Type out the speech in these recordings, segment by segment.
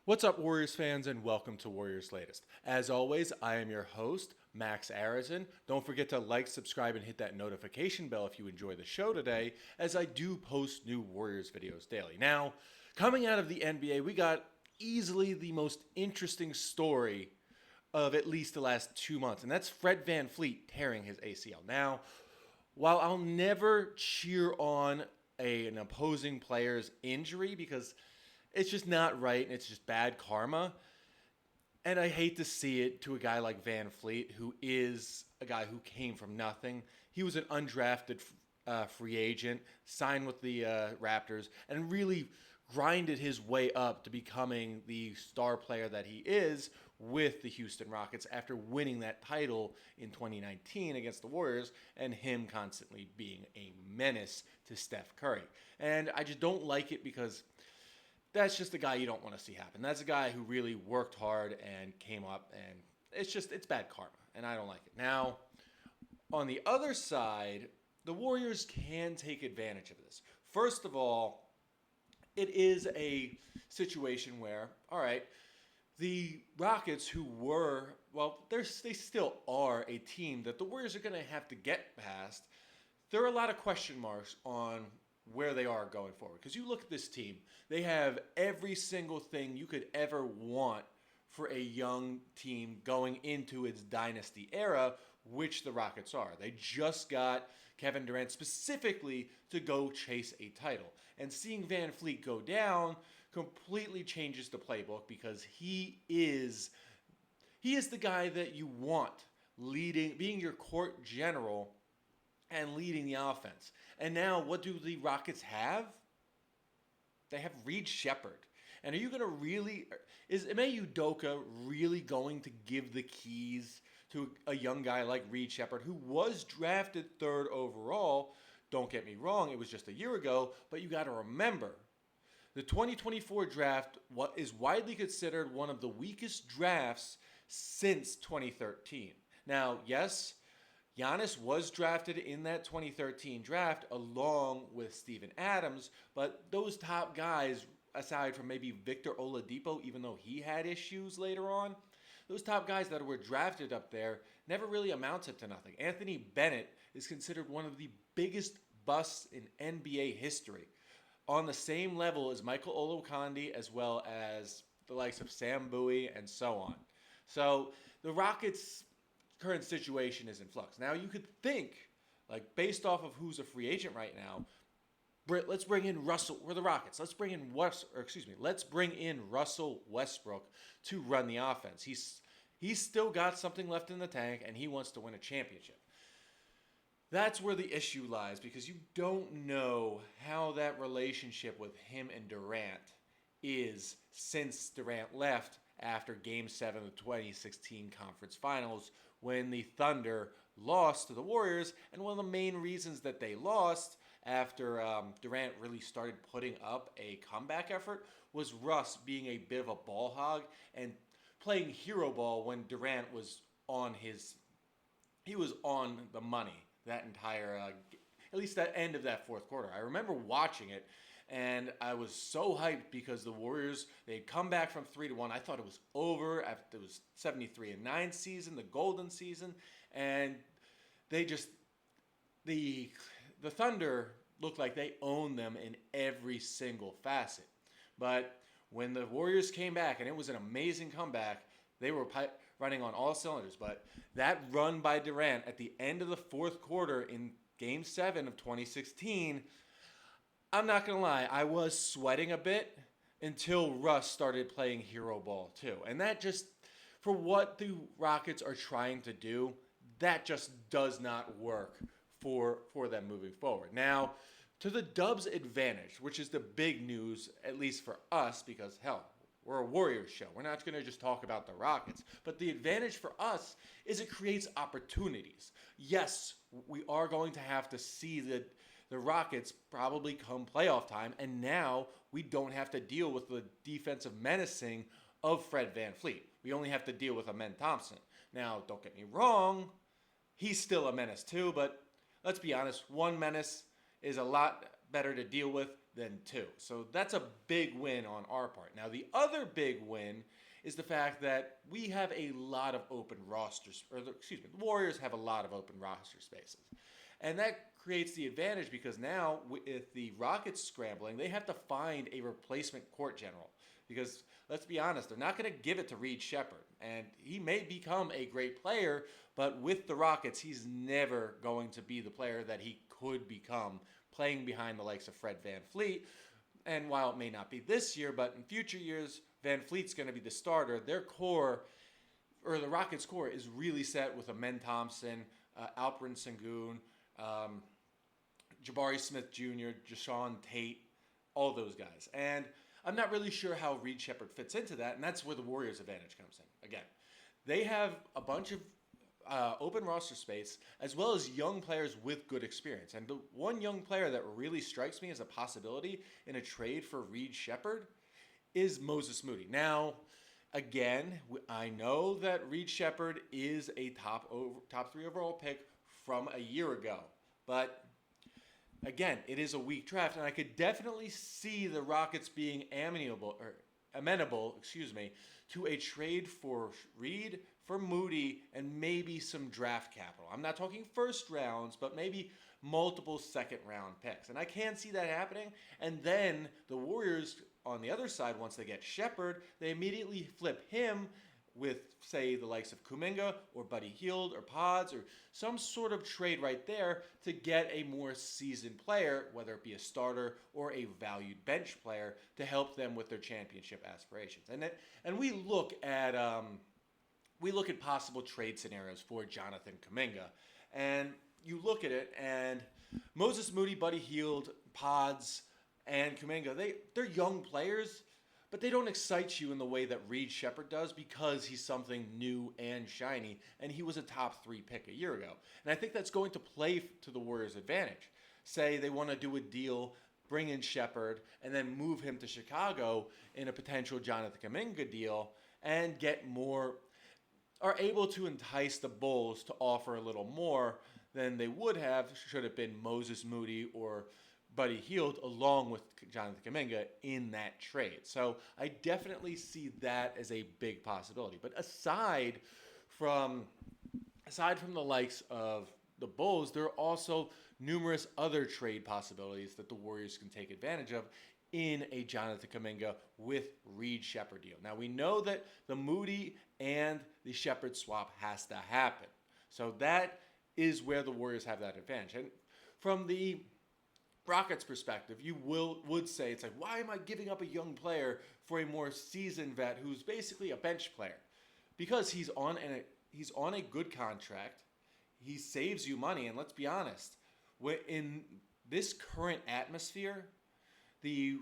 What's up, Warriors fans, and welcome to Warriors Latest. As always, I am your host, Max Arizin. Don't forget to like, subscribe, and hit that notification bell if you enjoy the show today, as I do post new Warriors videos daily. Now, coming out of the NBA, we got easily the most interesting story of at least the last 2 months, and that's Fred VanVleet tearing his ACL. Now, while I'll never cheer on an opposing player's injury because it's just not right and it's just bad karma. And I hate to see it to a guy like Van Fleet, who is a guy who came from nothing. He was an undrafted free agent, signed with the Raptors, and really grinded his way up to becoming the star player that he is with the Houston Rockets after winning that title in 2019 against the Warriors and him constantly being a menace to Steph Curry. And I just don't like it because that's just a guy you don't want to see happen. That's a guy who really worked hard and came up, and it's bad karma, and I don't like it. Now, on the other side, the Warriors can take advantage of this. First of all, it is a situation where, all right, the Rockets, who were, well, they still are a team that the Warriors are going to have to get past. There are a lot of question marks on where they are going forward. Because you look at this team, they have every single thing you could ever want for a young team going into its dynasty era, which the Rockets are. They just got Kevin Durant specifically to go chase a title. And seeing Van Fleet go down completely changes the playbook because he is the guy that you want leading, being your court general and leading the offense. And now, what do the Rockets have? They have Reed Sheppard. And are you going to really, is Ime Udoka really going to give the keys to a young guy like Reed Sheppard, who was drafted third overall? Don't get me wrong, it was just a year ago, but you got to remember, the 2024 draft is widely considered one of the weakest drafts since 2013. Now, yes, Giannis was drafted in that 2013 draft along with Steven Adams, but those top guys, aside from maybe Victor Oladipo, even though he had issues later on, those top guys that were drafted up there never really amounted to nothing. Anthony Bennett is considered one of the biggest busts in NBA history, on the same level as Michael Olowokandi, as well as the likes of Sam Bowie and so on. So the Rockets' current situation is in flux. Now you could think, like based off of who's a free agent right now, let's bring in Russell. We're the Rockets. Let's bring in let's bring in Russell Westbrook to run the offense. He's still got something left in the tank, and he wants to win a championship. That's where the issue lies because you don't know how that relationship with him and Durant is since Durant left after Game 7 of the 2016 Conference Finals when the Thunder lost to the Warriors. And one of the main reasons that they lost after Durant really started putting up a comeback effort was Russ being a bit of a ball hog and playing hero ball when Durant was he was on the money that entire, at least that end of that fourth quarter. I remember watching it, and I was so hyped because the Warriors, they'd come back from 3-1. I thought it was over after it was 73-9 season, the golden season, and they just, the Thunder looked like they owned them in every single facet. But when the Warriors came back, and it was an amazing comeback, they were running on all cylinders. But that run by Durant at the end of the fourth quarter in Game 7 of 2016, I'm not going to lie, I was sweating a bit until Russ started playing hero ball too. And that just, for what the Rockets are trying to do, that just does not work for them moving forward. Now, to the Dubs' advantage, which is the big news, at least for us, because hell, we're a Warriors show. We're not going to just talk about the Rockets. But the advantage for us is it creates opportunities. Yes, we are going to have to see the Rockets probably come playoff time, and now we don't have to deal with the defensive menacing of Fred VanVleet. We only have to deal with Amen Thompson. Now, don't get me wrong, he's still a menace too, but let's be honest, one menace is a lot better to deal with than 2. So that's a big win on our part. Now, the other big win is the fact that we have a lot of open rosters, the Warriors have a lot of open roster spaces. And that creates the advantage because now, with the Rockets scrambling, they have to find a replacement court general. Because let's be honest, they're not going to give it to Reed Sheppard. And he may become a great player, but with the Rockets, he's never going to be the player that he could become playing behind the likes of Fred VanVleet. And while it may not be this year, but in future years, VanVleet's going to be the starter. Their core, or the Rockets' core, is really set with Amen Thompson, Alperen Sengun, Jabari Smith Jr., Jashawn Tate, all those guys. And I'm not really sure how Reed Sheppard fits into that, and that's where the Warriors' advantage comes in. Again, they have a bunch of open roster space, as well as young players with good experience. And the one young player that really strikes me as a possibility in a trade for Reed Sheppard is Moses Moody. Now, again, I know that Reed Sheppard is a top 3 overall pick from a year ago, but again, it is a weak draft, and I could definitely see the Rockets being amenable, to a trade for Reed, for Moody, and maybe some draft capital. I'm not talking first rounds, but maybe multiple second round picks. And I can see that happening. And then the Warriors, on the other side, once they get Sheppard, they immediately flip him with, say, the likes of Kuminga or Buddy Hield or Pods or some sort of trade right there to get a more seasoned player, whether it be a starter or a valued bench player, to help them with their championship aspirations. And we look at possible trade scenarios for Jonathan Kuminga, and you look at it, and Moses Moody, Buddy Hield, Pods, and Kuminga, they're young players, but they don't excite you in the way that Reed Sheppard does because he's something new and shiny, and he was a top 3 pick a year ago. And I think that's going to play to the Warriors' advantage. Say they want to do a deal, bring in Sheppard, and then move him to Chicago in a potential Jonathan Kuminga deal, and get more, are able to entice the Bulls to offer a little more than they would have should it been Moses Moody or Buddy Hield along with Jonathan Kuminga in that trade. So I definitely see that as a big possibility. But aside from the likes of the Bulls, there are also numerous other trade possibilities that the Warriors can take advantage of in a Jonathan Kuminga with Reed Sheppard deal. Now we know that the Moody and the Sheppard swap has to happen. So that is where the Warriors have that advantage. And from the Rockets' perspective, you would say, it's like, why am I giving up a young player for a more seasoned vet who's basically a bench player? Because he's on a good contract. He saves you money, and let's be honest, in this current atmosphere, the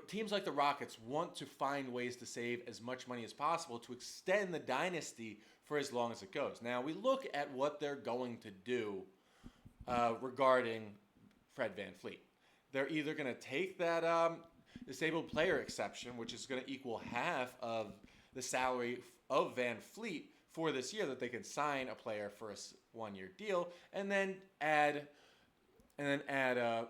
teams like the Rockets want to find ways to save as much money as possible to extend the dynasty for as long as it goes. Now, we look at what they're going to do regarding Fred VanVleet. They're either going to take that disabled player exception, which is going to equal half of the salary of VanVleet for this year, that they can sign a player for a one-year deal, and then add a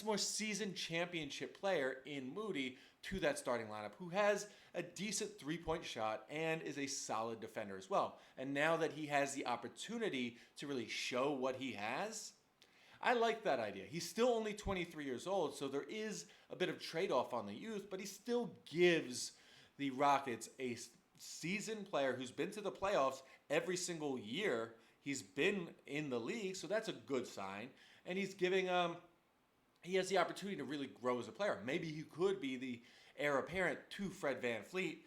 more seasoned championship player in Moody to that starting lineup, who has a decent three-point shot and is a solid defender as well. And now that he has the opportunity to really show what he has, I like that idea. He's still only 23 years old, so there is a bit of trade-off on the youth, but he still gives the Rockets a seasoned player who's been to the playoffs every single year. He's been in the league, so that's a good sign. And he's giving he has the opportunity to really grow as a player. Maybe he could be the heir apparent to Fred VanVleet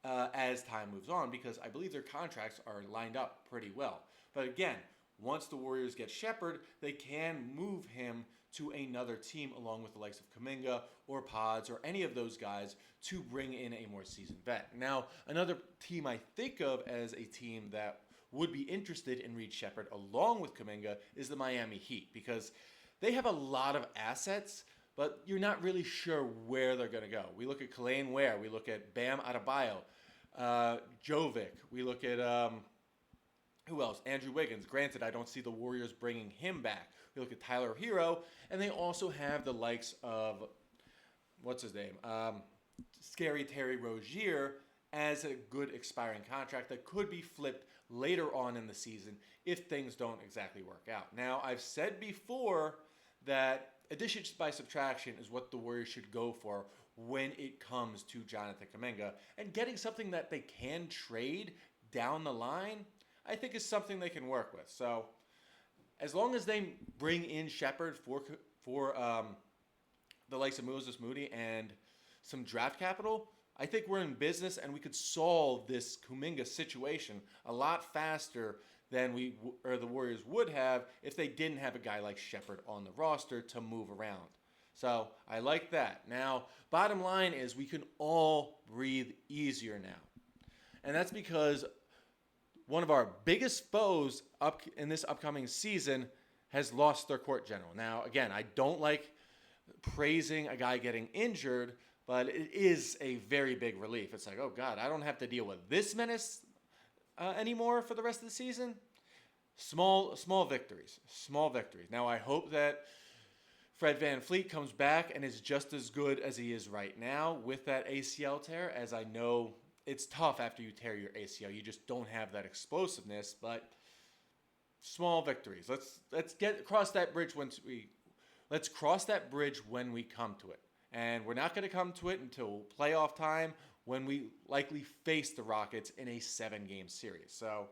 as time moves on, because I believe their contracts are lined up pretty well. But again, once the Warriors get Sheppard, they can move him to another team along with the likes of Kuminga or Pods or any of those guys to bring in a more seasoned vet. Now, another team I think of as a team that would be interested in Reed Sheppard along with Kuminga is the Miami Heat, because they have a lot of assets, but you're not really sure where they're going to go. We look at Kalain Ware, we look at Bam Adebayo, Jovic, we look at Who else? Andrew Wiggins. Granted, I don't see the Warriors bringing him back. We look at Tyler Hero, and they also have the likes of, what's his name? Scary Terry Rozier as a good expiring contract that could be flipped later on in the season if things don't exactly work out. Now, I've said before that addition by subtraction is what the Warriors should go for when it comes to Jonathan Kuminga. And getting something that they can trade down the line, I think is something they can work with. So as long as they bring in Sheppard for the likes of Moses Moody and some draft capital, I think we're in business and we could solve this Kuminga situation a lot faster than the Warriors would have if they didn't have a guy like Sheppard on the roster to move around. So I like that. Now, bottom line is we can all breathe easier now. And that's because one of our biggest foes up in this upcoming season has lost their court general. Now, again, I don't like praising a guy getting injured, but it is a very big relief. It's like, oh God, I don't have to deal with this menace anymore for the rest of the season. Small victories. Now, I hope that Fred VanVleet comes back and is just as good as he is right now with that ACL tear, as I know it's tough after you tear your ACL. You just don't have that explosiveness, but small victories. Let's cross that bridge let's cross that bridge when we come to it. And we're not going to come to it until playoff time when we likely face the Rockets in a 7-game series. So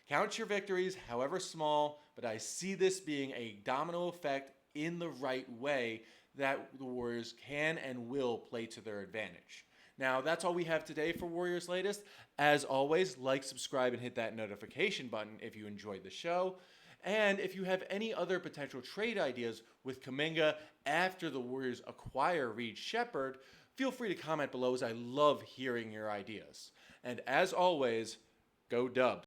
count your victories, however small, but I see this being a domino effect in the right way that the Warriors can and will play to their advantage. Now, that's all we have today for Warriors Latest. As always, like, subscribe, and hit that notification button if you enjoyed the show. And if you have any other potential trade ideas with Kuminga after the Warriors acquire Reed Sheppard, feel free to comment below, as I love hearing your ideas. And as always, go Dubs.